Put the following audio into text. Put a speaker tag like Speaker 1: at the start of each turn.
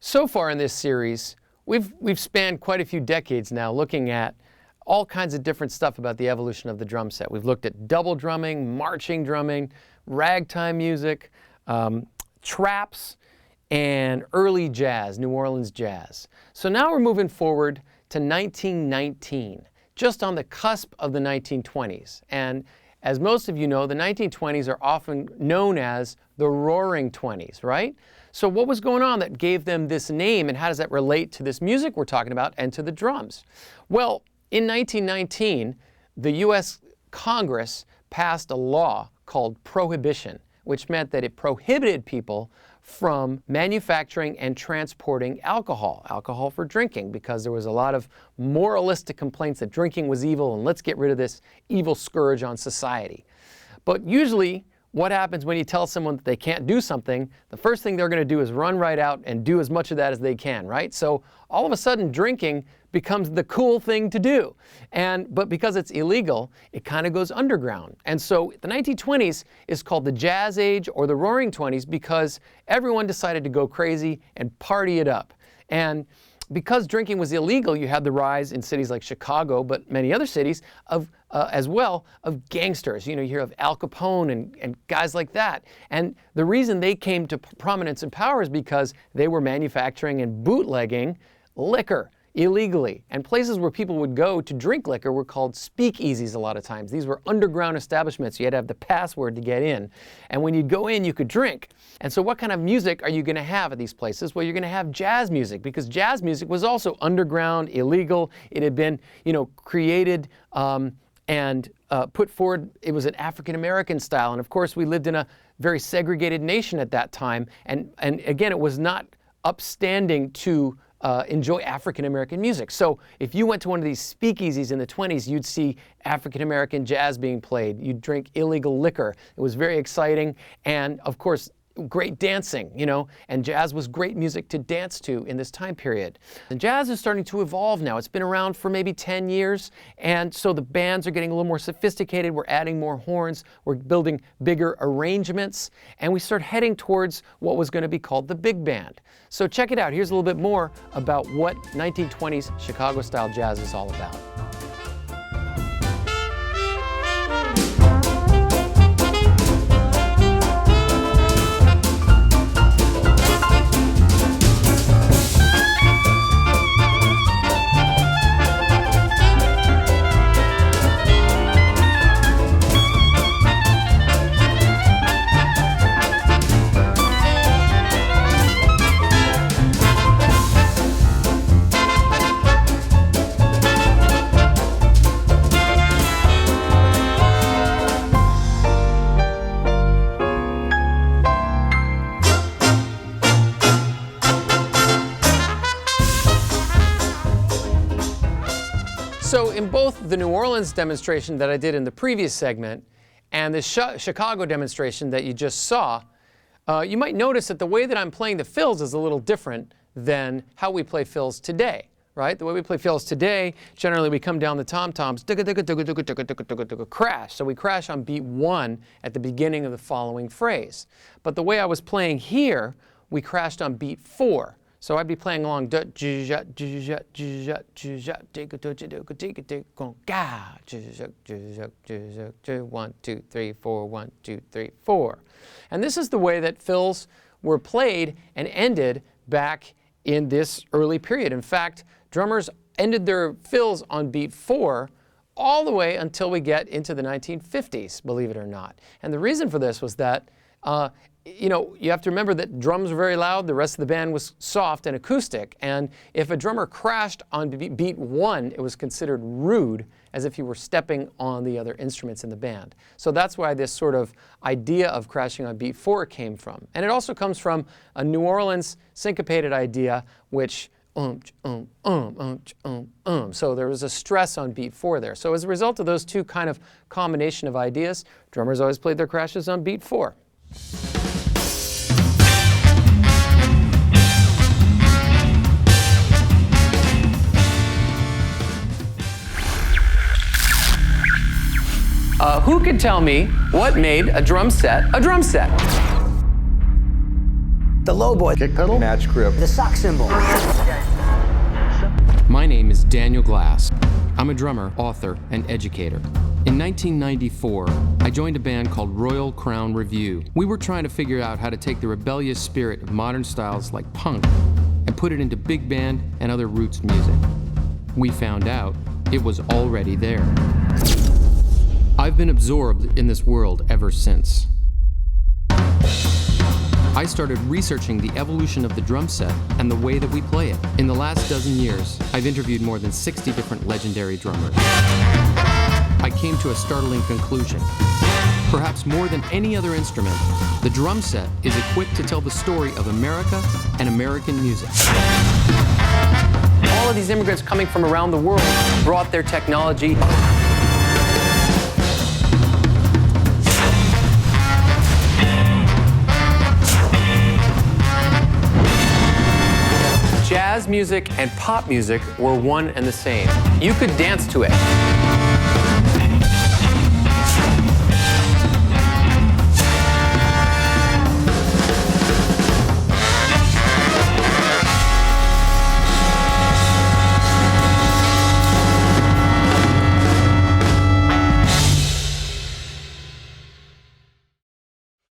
Speaker 1: So far in this series, we've spanned quite a few decades now looking at all kinds of different stuff about the evolution of the drum set. We've looked at double drumming, marching drumming, ragtime music, traps, and early jazz, New Orleans jazz. So now we're moving forward to 1919, just on the cusp of the 1920s. And as most of you know, the 1920s are often known as the Roaring Twenties, right? So what was going on that gave them this name, and how does that relate to this music we're talking about and to the drums? Well, in 1919, the U.S. Congress passed a law called Prohibition, which meant that it prohibited people from manufacturing and transporting alcohol for drinking, because there was a lot of moralistic complaints that drinking was evil and let's get rid of this evil scourge on society. But usually, what happens when you tell someone that they can't do something, the first thing they're going to do is run right out and do as much of that as they can, right? So all of a sudden, drinking becomes the cool thing to do. But because it's illegal, it kind of goes underground. And so the 1920s is called the Jazz Age or the Roaring Twenties because everyone decided to go crazy and party it up. And because drinking was illegal, you had the rise in cities like Chicago, but many other cities, as well, of gangsters. You know, you hear of Al Capone and guys like that. And the reason they came to prominence and power is because they were manufacturing and bootlegging liquor illegally. And places where people would go to drink liquor were called speakeasies a lot of times. These were underground establishments. You had to have the password to get in. And when you'd go in, you could drink. And so what kind of music are you going to have at these places? Well, you're going to have jazz music, because jazz music was also underground, illegal. It had been, created and put forward. It was an African-American style. And of course, we lived in a very segregated nation at that time. And again, it was not upstanding to enjoy African-American music. So if you went to one of these speakeasies in the 20s, you'd see African-American jazz being played. You'd drink illegal liquor. It was very exciting. And of course, great dancing, and jazz was great music to dance to in this time period. And jazz is starting to evolve now. It's been around for maybe 10 years, and so the bands are getting a little more sophisticated. We're adding more horns, we're building bigger arrangements, and we start heading towards what was going to be called the big band. So check it out. Here's a little bit more about what 1920s Chicago-style jazz is all about. So in both the New Orleans demonstration that I did in the previous segment and the Chicago demonstration that you just saw, you might notice that the way that I'm playing the fills is a little different than how we play fills today, right? The way we play fills today, generally we come down the tom-toms, crash. So we crash on beat 1 at the beginning of the following phrase. But the way I was playing here, we crashed on beat 4. So I'd be playing along 1, 2, 3, 4, 1, 2, 3, 4. And this is the way that fills were played and ended back in this early period. In fact, drummers ended their fills on beat 4 all the way until we get into the 1950s, believe it or not. And the reason for this was that you have to remember that drums were very loud, the rest of the band was soft and acoustic, and if a drummer crashed on beat 1, it was considered rude, as if you were stepping on the other instruments in the band. So that's why this sort of idea of crashing on beat 4 came from. And it also comes from a New Orleans syncopated idea, which so there was a stress on beat 4 there. So as a result of those two kind of combination of ideas, drummers always played their crashes on beat 4. Who could tell me what made a drum set a drum set?
Speaker 2: the low boy,
Speaker 3: kick pedal, match grip,
Speaker 2: the sock cymbal.
Speaker 4: My name is Daniel Glass. I'm a drummer, author, and educator. In 1994, I joined a band called Royal Crown Revue. We were trying to figure out how to take the rebellious spirit of modern styles like punk and put it into big band and other roots music. We found out it was already there. I've been absorbed in this world ever since. I started researching the evolution of the drum set and the way that we play it. In the last dozen years, I've interviewed more than 60 different legendary drummers. I came to a startling conclusion. Perhaps more than any other instrument, the drum set is equipped to tell the story of America and American music.
Speaker 1: All of these immigrants coming from around the world brought their technology. Jazz music and pop music were one and the same. You could dance to it.